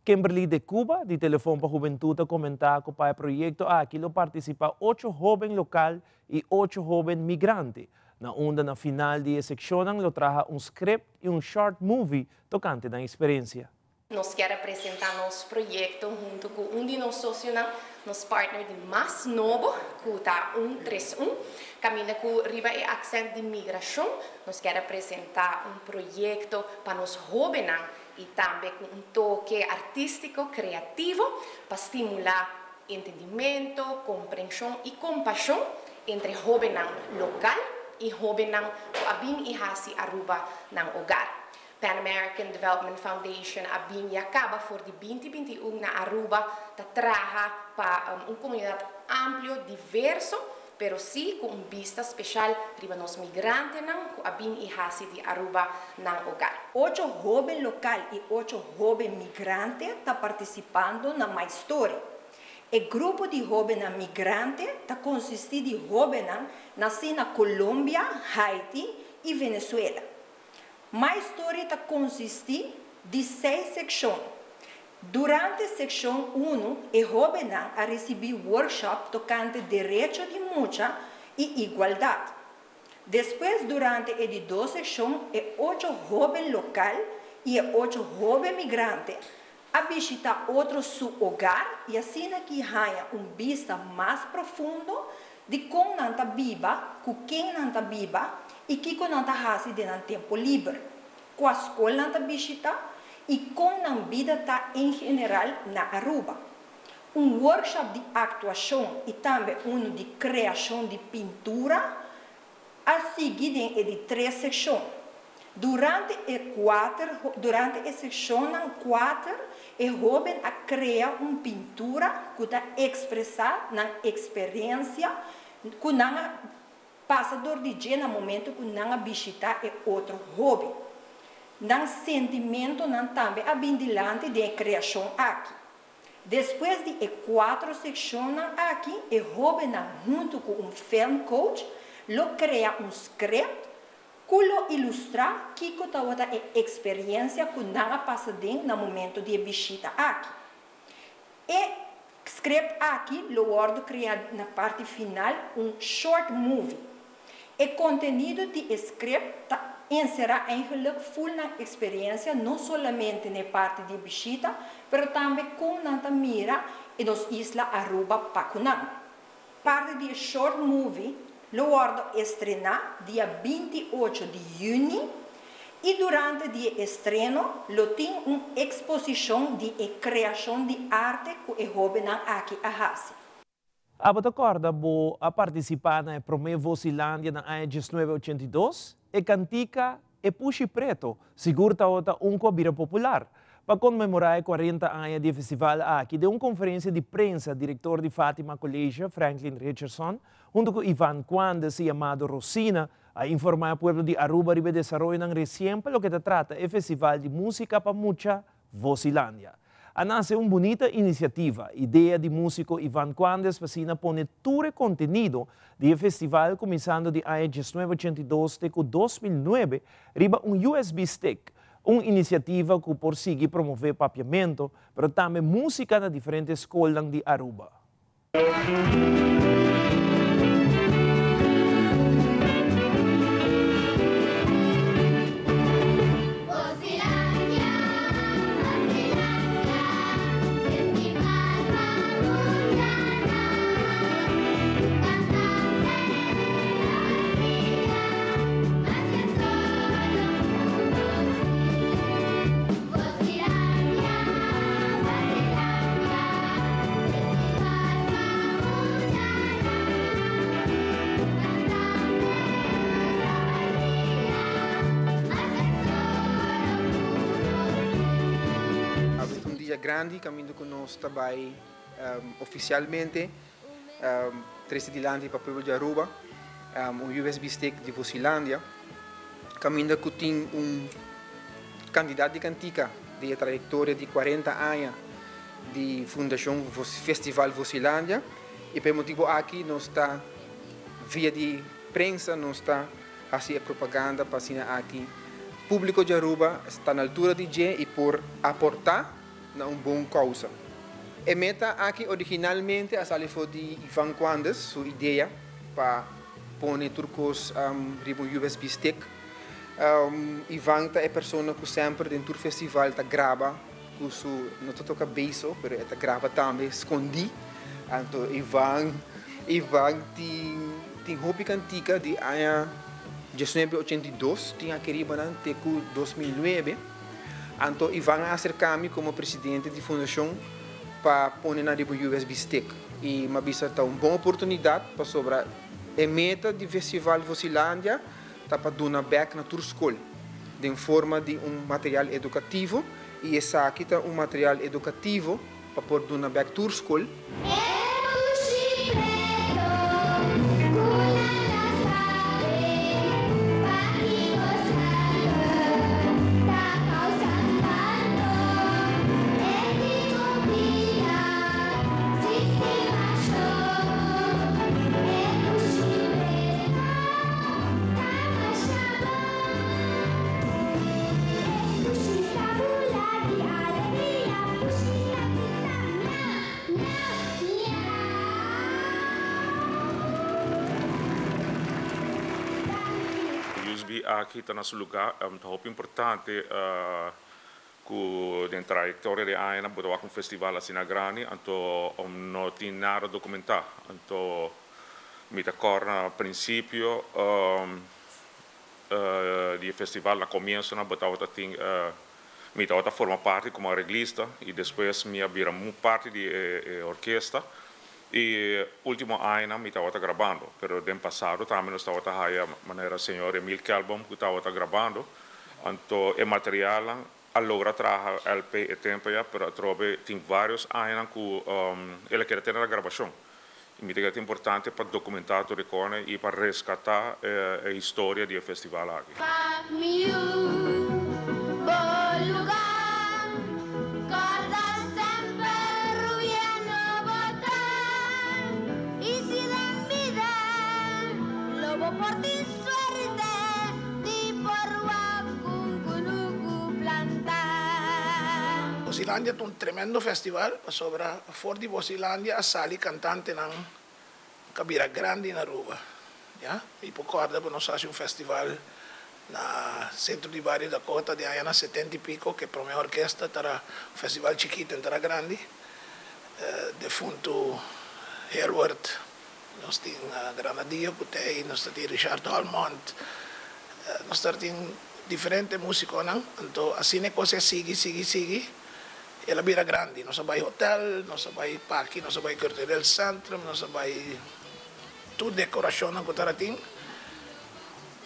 Kimberly de Cuba, de Telefone para a Juventude, comentou que para o projeto aqui participa 8 jovens local e 8 jovens migrantes. Na onda na final de secção, lo traja um script e um short movie tocante da experiência. Nós queremos apresentar nosso projeto junto com um de nossos sócios, nosso partner de mais novo, que está 131, caminha com riba e accent de migração. Nós queremos apresentar um projeto para os jovens e também com um toque artístico, criativo, para estimular entendimento, compreensão e compaixão entre jovens local e jovens que abin e hasi aruba ng hogar. Pan American Development Foundation abin e acaba for de 2021 na Aruba traja para uma comunidade amplo, diverso, pero sim com vista especial para os migrantes que abin e hasi de Aruba ng hogar. 8 jovens local e 8 jovens migrantes estão participando na My Story. O grupo de jovens migrantes está consiste de jovens nascidos na Colômbia, Haiti e Venezuela. My Story está consiste de 6 secções. Durante a secção 1, o jovem a receber workshop tocante direito de mucha e igualdade. Depois, durante as 2 secções, 8 jovens local e 8 jovens migrantes a visitar outro seu hogar e assim que ganha vista mais profundo de como não está viva, com quem não está viva e que não está fazendo no tempo livre, com a escola não está visitar e como a vida está em geral na Aruba. Workshop de atuação e também de criação de pintura, a seguir em de 3 secções. Durante a secção 4, o jovem cria uma pintura que está expressar na experiência que não passa do dia no momento que não visita outro jovem. Não sentimento não também a bindilante de criação aqui. Depois de 4 secções aqui, o jovem junto com film coach, lo cria script que lo ilustra que está a experiência que não passa no momento de visita aqui. E script aqui lo ordo criar na parte final short movie. O conteúdo de script será eigenlijk full na experiência não somente na parte de visita, mas também com nanta mira e nos isla Aruba Pacunang. Parte de short movie lo ordo estrenar dia 28 de junho e durante o dia estreno lo tem uma exposição de criação de arte que o jovem aqui faz. A acorda a participar na Promê Vocilândia na AE 1982 e cantica e Puxi Preto, segura bira popular. Para comemorar 40 anos de festival aqui, de uma conferência de prensa, diretor de Fátima Colégio, Franklin Richardson, junto com Ivan Cuandes e Amado Rosina, a informar ao povo de Aruba sobre o desenvolvimento recente pelo que trata o Festival de Música para Mucha Vocilândia. Nasce uma bonita iniciativa, ideia de músico Ivan Cuandes para poner todo o conteúdo do festival, começando de 1982 até 2009, riba USB stick, uma iniciativa que por seguir promover papiamento, mas também música na diferentes escolas de Aruba. grande, caminho que nós também oficialmente, 13 de lante para o povo de Aruba, USB stick de Vocilândia, caminho que tem candidato de cantica de trajetória de 40 anos de Fundação Festival Vocilândia, e por motivo aqui nós está via de prensa, nós está fazendo propaganda para aqui. O público de Aruba está na altura de G e por aportar na uma boa causa. A meta aqui originalmente a foi de Ivan Quandes, sua ideia para pôr turcos USB stick. Ivan é a pessoa que sempre dentro do festival grava, que não toca beijo, mas ele grava também escondi. Então Ivan tem hobby cantica de ano 1982, tinha querido até 2009. Então Ivan acerca-me como presidente da fundação para pôr na USB stick. E me avisa uma boa oportunidade para sobre a meta do Festival Vocilândia para dar back na tua escola, de forma de material educativo, e essa aqui é material educativo para pôr dar back na tua escola. Aqui está nosso lugar é muito importante que na trajetória de anos botou um festival assim grande, então não tem nada documentado, então me acorda princípio do festival na começo na botou tem me forma parte como arreglista e depois me abrir parte da orquestra. E último ano me estava gravando, pero no passado também eu estava a maneira senhor Emil Kelbom que estava gravando, então o material a logra trazer LP e tempo já, pero trobe tem vários anos que ele quer ter a gravação. E me é importante para documentar tudo isso e para resgatar a história do festival aqui. Vocilândia é um tremendo festival, sobre fora de Vocilândia, a sali cantante ng Kabira Grande na Aruba. Yeah? E por causa de nós fazemos festival na centro de Barrio da Cota de Ayana 70 e pico, que para a minha orquestra era um festival chiquito, era grande. Defunto Herward, nós temos Granadio, nós temos Richard Almond, nós temos diferentes músicos, então assim é coisa sigue. Ela vira grande, nós vai hotel, nós vai parque, nós vai Cultural Centrum, nós vai tudo decoração na Cotaratim.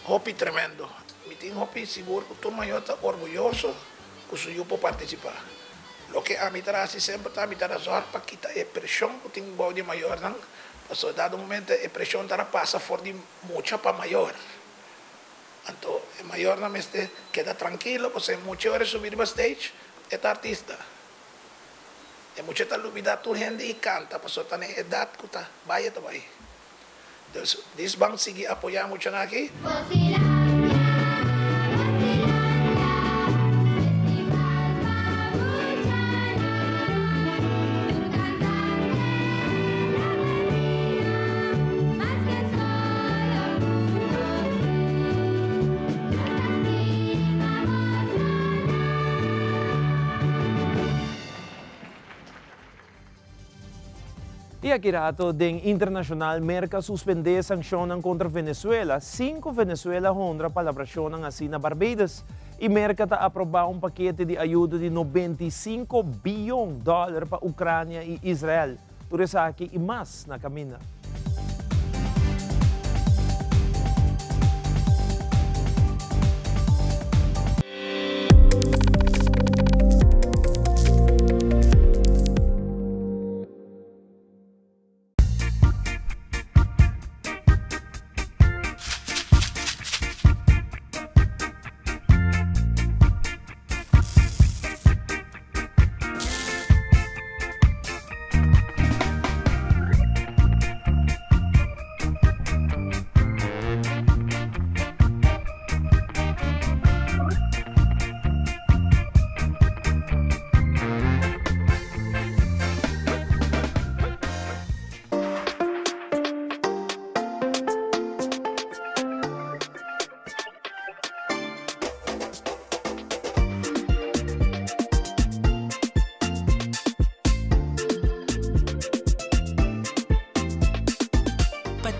Hopi tremendo. Me tem hopi seguro que todo mundo está orgulhoso que o senhor pode participar. O que a mim traz sempre está me traz para quitar a pressão que tem bom de maior, não? Porque dado momento a pressão está passa fora de muita para maior. Então, o maior não este queda tranquilo, porque muitas horas subir para stage é artista. E muitas está lubida tu gente e canta, porque está na idade que está vai também. Então, this bang sige apoiar muito aqui. E aqui rato, den internacional merca suspender sanciones contra Venezuela. 5 Venezuela honra palabracionan assim na Barbados. E merca está aprovar um paquete de ajuda de $95 bilhão para Ucrânia e Israel. Por isso aqui e mais na caminha.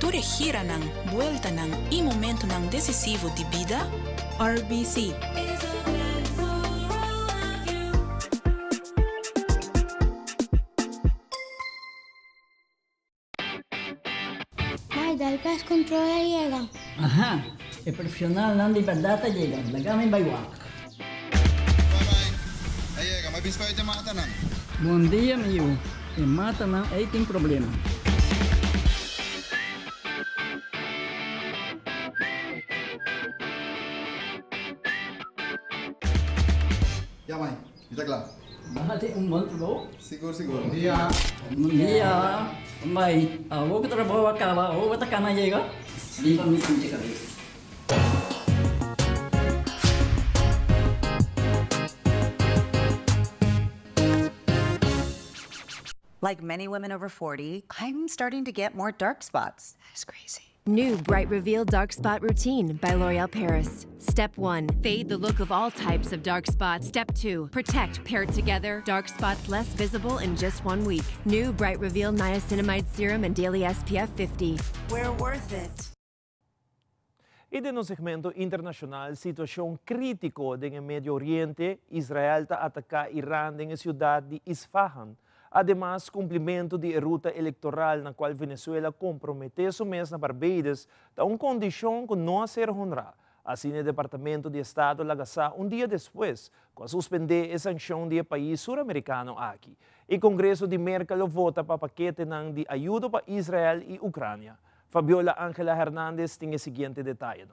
Ture gira ng vuelta ng y momento ng decisivo de vida, RBC. May, dahil kas kontrola llega. Ajá, el profesional ng liberdad llega. Lagame baywak. Ay, may bispa ito mata nang. Bom dia, meu. E mata não aí tem problema. Ya, mãe. Está claro. Bahati monto. Seguro, seguro. Bom dia. Bom dia. Mãe, vou que trabalho acaba. Vou botar cana chega. Limpa me com cabeça. Like many women over 40, I'm starting to get more dark spots. That's crazy. New Bright Reveal Dark Spot Routine by L'Oreal Paris. Step 1. Fade the look of all types of dark spots. Step 2. Protect paired together. Dark spots less visible in just 1 week. New Bright Reveal Niacinamide Serum and Daily SPF 50. We're worth it. E no segmento internacional, situação crítico em Medio Oriente, Israel está ataca Irã em cidade de Isfahan. Además, cumprimento de ruta eleitoral na qual Venezuela comprometeu seu mês na Barbados, da uma condição que não ser honrada. Assim, o Departamento de Estado lagasa dia depois, com a suspender a sanção do país sul-americano aqui. E o Congresso de Merkel vota para paquete de ajuda para Israel e Ucrânia. Fabiola Ángela Hernández tem o seguinte detalhe.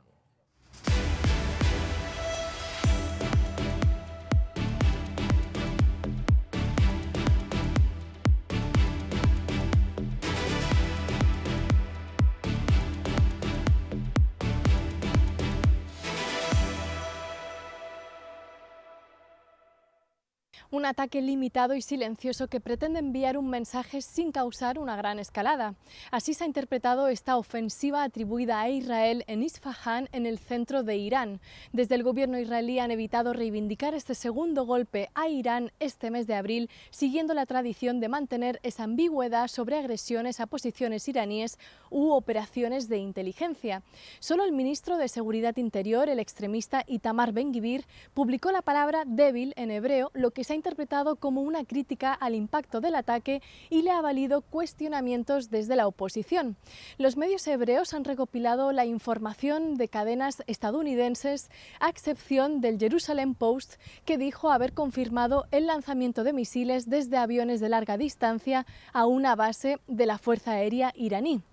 Un ataque limitado y silencioso que pretende enviar un mensaje sin causar una gran escalada. Así se ha interpretado esta ofensiva atribuida a Israel en Isfahan, en el centro de Irán. Desde el gobierno israelí han evitado reivindicar este segundo golpe a Irán este mes de abril, siguiendo la tradición de mantener esa ambigüedad sobre agresiones a posiciones iraníes u operaciones de inteligencia. Solo el ministro de Seguridad Interior, el extremista Itamar Ben-Gvir, publicó la palabra débil en hebreo, lo que se ha interpretado como una crítica al impacto del ataque y le ha valido cuestionamientos desde la oposición. Los medios hebreos han recopilado la información de cadenas estadounidenses, a excepción del Jerusalem Post, que dijo haber confirmado el lanzamiento de misiles desde aviones de larga distancia a una base de la Fuerza Aérea iraní.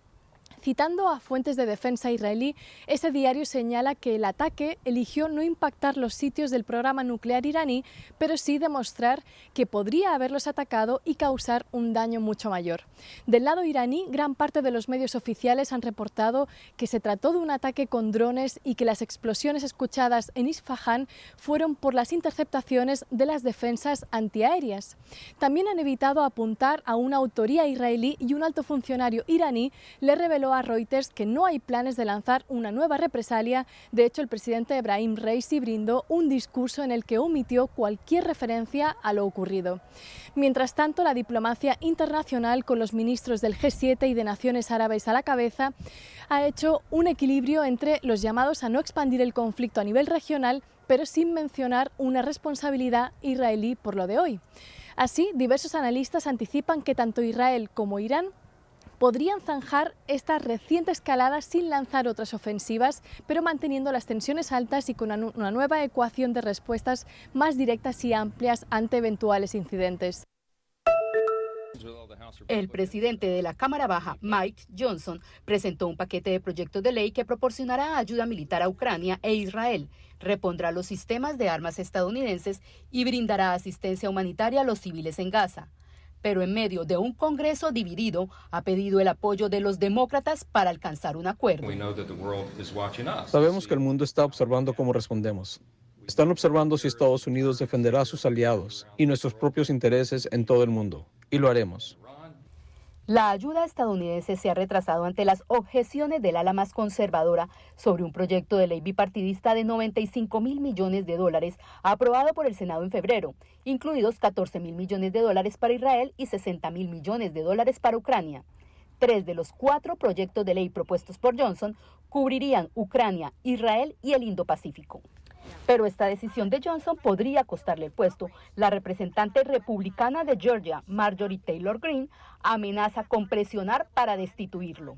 Citando a fuentes de defensa israelí, ese diario señala que el ataque eligió no impactar los sitios del programa nuclear iraní, pero sí demostrar que podría haberlos atacado y causar un daño mucho mayor. Del lado iraní, gran parte de los medios oficiales han reportado que se trató de un ataque con drones y que las explosiones escuchadas en Isfahan fueron por las interceptaciones de las defensas antiaéreas. También han evitado apuntar a una autoría israelí y un alto funcionario iraní le reveló a Reuters que no hay planes de lanzar una nueva represalia. De hecho, el presidente Ebrahim Raisi brindó un discurso en el que omitió cualquier referencia a lo ocurrido. Mientras tanto, la diplomacia internacional, con los ministros del G7 y de Naciones Árabes a la cabeza, ha hecho un equilibrio entre los llamados a no expandir el conflicto a nivel regional, pero sin mencionar una responsabilidad israelí por lo de hoy. Así, diversos analistas anticipan que tanto Israel como Irán podrían zanjar esta reciente escalada sin lanzar otras ofensivas, pero manteniendo las tensiones altas y con una nueva ecuación de respuestas más directas y amplias ante eventuales incidentes. El presidente de la Cámara Baja, Mike Johnson, presentó un paquete de proyectos de ley que proporcionará ayuda militar a Ucrania e Israel, repondrá los sistemas de armas estadounidenses y brindará asistencia humanitaria a los civiles en Gaza. Pero en medio de un Congreso dividido, ha pedido el apoyo de los demócratas para alcanzar un acuerdo. Sabemos que el mundo está observando cómo respondemos. Están observando si Estados Unidos defenderá a sus aliados y nuestros propios intereses en todo el mundo, y lo haremos. La ayuda estadounidense se ha retrasado ante las objeciones del ala más conservadora sobre un proyecto de ley bipartidista de $95.000 millones aprobado por el Senado en febrero, incluidos $14.000 millones para Israel y $60.000 millones para Ucrania. 3 de los 4 proyectos de ley propuestos por Johnson cubrirían Ucrania, Israel y el Indo-Pacífico. Pero esta decisión de Johnson podría costarle el puesto. La representante republicana de Georgia, Marjorie Taylor Greene, amenaza con presionar para destituirlo.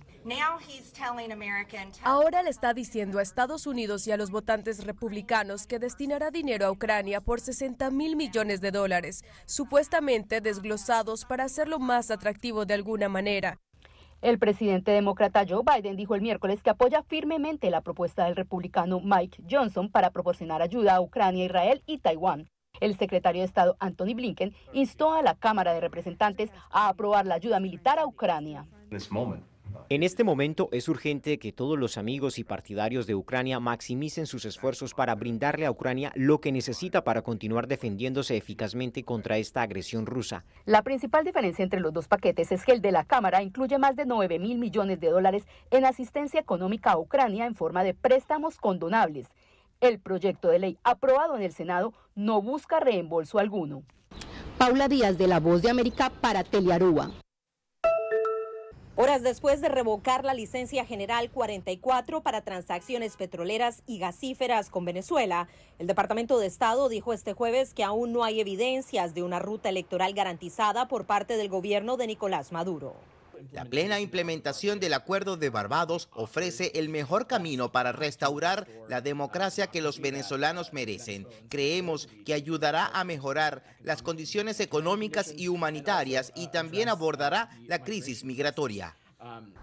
Ahora le está diciendo a Estados Unidos y a los votantes republicanos que destinará dinero a Ucrania por $60.000 millones, supuestamente desglosados para hacerlo más atractivo de alguna manera. El presidente demócrata Joe Biden dijo el miércoles que apoya firmemente la propuesta del republicano Mike Johnson para proporcionar ayuda a Ucrania, Israel y Taiwán. El secretario de Estado Antony Blinken instó a la Cámara de Representantes a aprobar la ayuda militar a Ucrania. En este momento es urgente que todos los amigos y partidarios de Ucrania maximicen sus esfuerzos para brindarle a Ucrania lo que necesita para continuar defendiéndose eficazmente contra esta agresión rusa. La principal diferencia entre los dos paquetes es que el de la Cámara incluye más de $9.000 millones en asistencia económica a Ucrania en forma de préstamos condonables. El proyecto de ley aprobado en el Senado no busca reembolso alguno. Paula Díaz, de La Voz de América, para Telearuba. Horas después de revocar la licencia general 44 para transacciones petroleras y gasíferas con Venezuela, el Departamento de Estado dijo este jueves que aún no hay evidencias de una ruta electoral garantizada por parte del gobierno de Nicolás Maduro. La plena implementación del Acuerdo de Barbados ofrece el mejor camino para restaurar la democracia que los venezolanos merecen. Creemos que ayudará a mejorar las condiciones económicas y humanitarias y también abordará la crisis migratoria.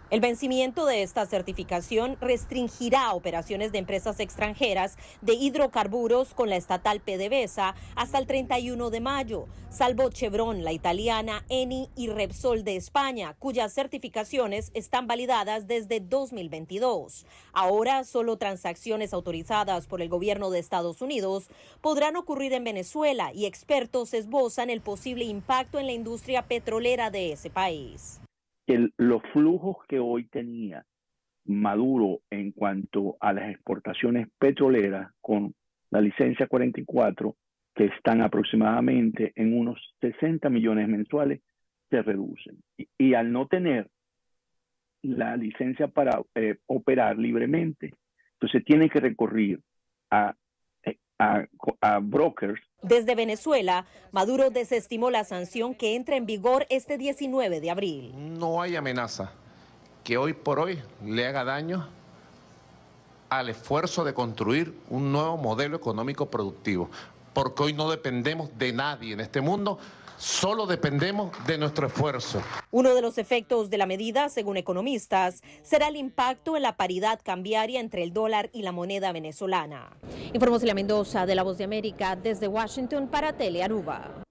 El vencimiento de esta certificación restringirá operaciones de empresas extranjeras de hidrocarburos con la estatal PDVSA hasta el 31 de mayo, salvo Chevron, la italiana, Eni y Repsol de España, cuyas certificaciones están validadas desde 2022. Ahora, solo transacciones autorizadas por el gobierno de Estados Unidos podrán ocurrir en Venezuela y expertos esbozan el posible impacto en la industria petrolera de ese país. Los flujos que hoy tenía Maduro en cuanto a las exportaciones petroleras con la licencia 44, que están aproximadamente en unos 60 millones mensuales, se reducen. Y al no tener la licencia para operar libremente, entonces tiene que recurrir a brokers. Desde Venezuela, Maduro desestimó la sanción que entra en vigor este 19 de abril. No hay amenaza que hoy por hoy le haga daño al esfuerzo de construir un nuevo modelo económico productivo, porque hoy no dependemos de nadie en este mundo, solo dependemos de nuestro esfuerzo. Uno de los efectos de la medida, según economistas, será el impacto en la paridad cambiaria entre el dólar y la moneda venezolana. Informó Celia Mendoza, de La Voz de América, desde Washington para Telearuba.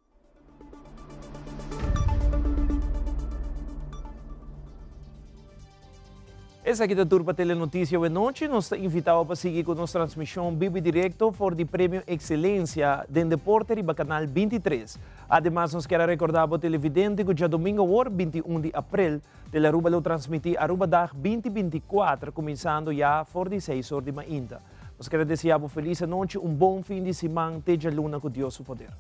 Essa aqui da Turpa Telenotícia de noite, nós está invitado para seguir com nossa transmissão vivo e direto for de Prêmio Excelência de Deporte e Canal 23. Ademais, nós queremos recordar para o televidente que já domingo, 21 de abril, Telearuba lo transmitir Aruba Dag 2024, começando já por 16 horas de manhã. Nós queremos desejar uma feliz noite, bom fim de semana, teja luna com Deus o poder.